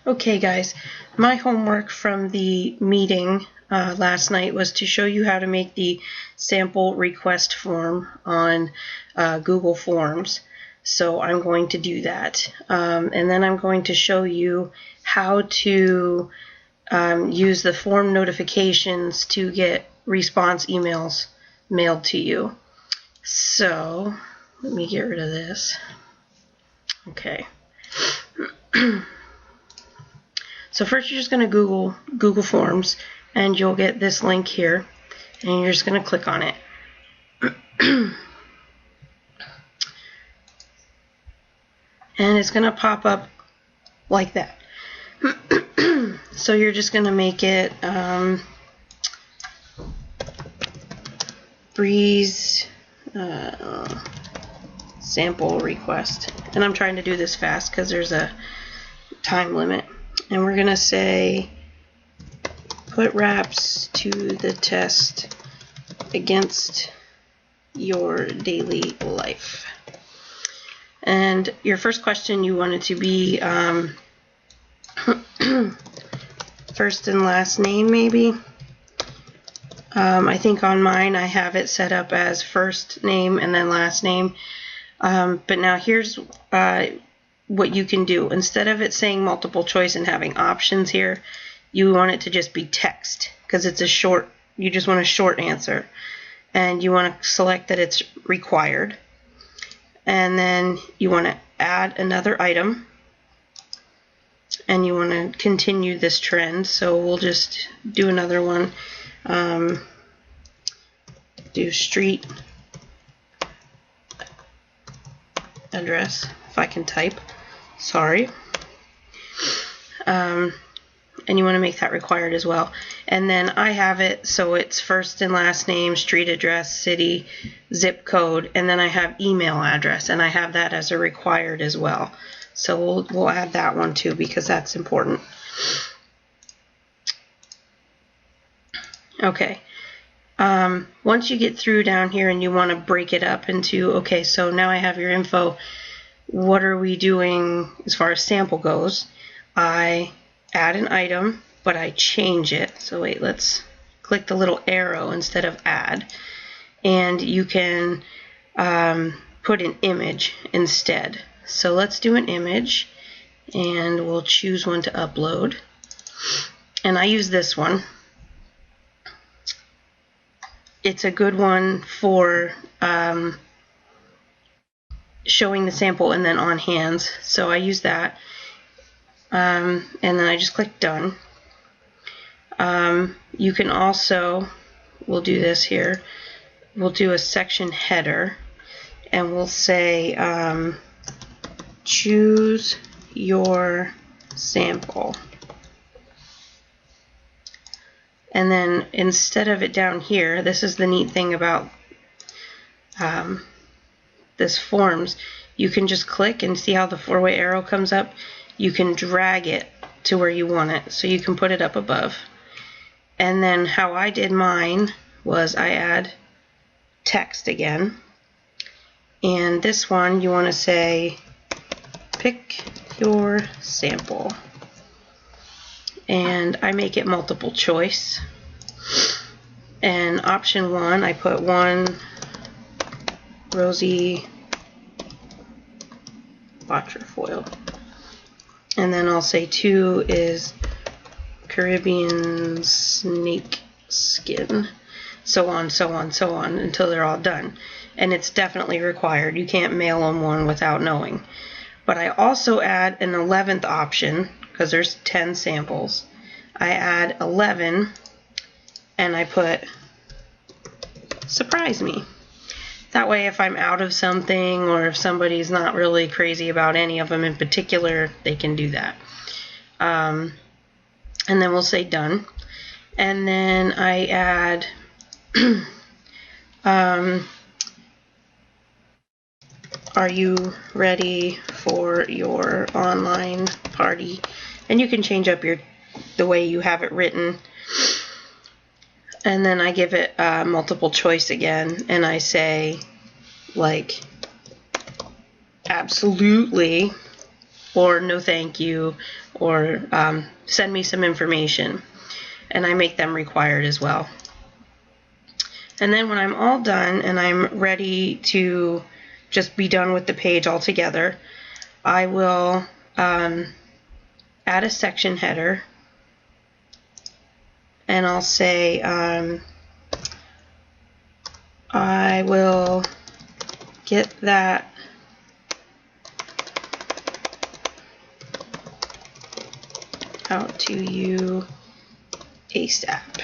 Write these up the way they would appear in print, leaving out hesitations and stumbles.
Okay guys, my homework from the meeting last night was to show you how to make the sample request form on Google Forms. So I'm going to do that. And then I'm going to show you how to use the form notifications to get response emails mailed to you. So let me get rid of this. Okay. So first you're just going to Google Forms, and you'll get this link here, and you're just going to click on it. And it's going to pop up like that. So you're just going to make it Breeze sample request. And I'm trying to do this fast because there's a time limit. And we're going to say put RAPS to the test against your daily life. And your first question, you want it to be first and last name, maybe. I think on mine I have it set up as first name and then last name. But now here's what you can do. Instead of it saying multiple choice and having options here, you want it to just be text, because it's a short, you just want a short answer. And you want to select that it's required. And then you want to add another item. And you want to continue this trend. So we'll just do another one. Do street address, if I can type. Sorry. And you want to make that required as well. And then I have it so it's first and last name, street address, city, zip code, and then I have email address, and I have that as a required as well. So we'll add that one too, because that's important. Okay. Once you get through down here and you want to break it up into, okay, so now I have your info. What are we doing as far as sample goes? I add an item, but I change it. So wait, let's click the little arrow instead of add. And you can put an image instead. So let's do an image, and we'll choose one to upload. And I use this one. It's a good one for showing the sample and then on hands. So I use that. And then I just click done. You can also, we'll do this here, we'll do a section header, and we'll say choose your sample. And then instead of it down here, this is the neat thing about this forms, you can just click and see how the four-way arrow comes up. You can drag it to where you want it, so you can put it up above. And then how I did mine was I add text again, and this one you want to say pick your sample, and I make it multiple choice. And option 1, I put 1 rosy quatrefoil. And then I'll say 2 is Caribbean snake skin, so on, so on, so on, until they're all done. And it's definitely required. You can't mail them one without knowing. But I also add an 11th option, because there's 10 samples. I add 11, and I put surprise me. That way, if I'm out of something, or if somebody's not really crazy about any of them in particular, they can do that. And then we'll say done. And then I add are you ready for your online party? And you can change up the way you have it written. And then I give it multiple choice again, and I say, like, absolutely, or no thank you, or send me some information. And I make them required as well. And then when I'm all done and I'm ready to just be done with the page altogether, I will add a section header, and I'll say I will get that out to you ASAP.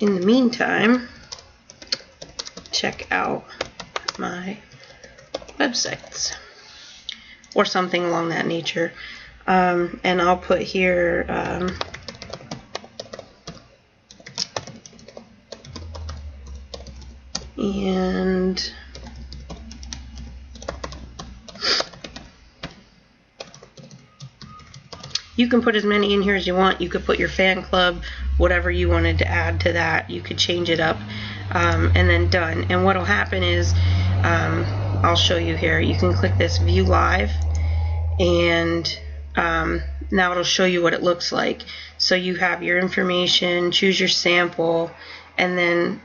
In the meantime, check out my websites, or something along that nature. And I'll put here and you can put as many in here as you want. You could put your fan club, whatever you wanted to add to that. You could change it up, and then done. And what will happen is, I'll show you here. You can click this View Live, and now it'll show you what it looks like. So you have your information, choose your sample, and then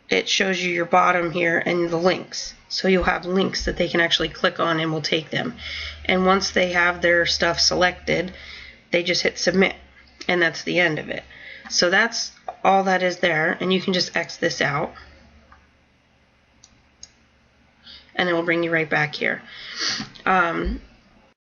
it shows you your bottom here and the links. So you'll have links that they can actually click on and will take them. And once they have their stuff selected, they just hit submit, and that's the end of it. So that's all that is there, and you can just X this out, and it will bring you right back here.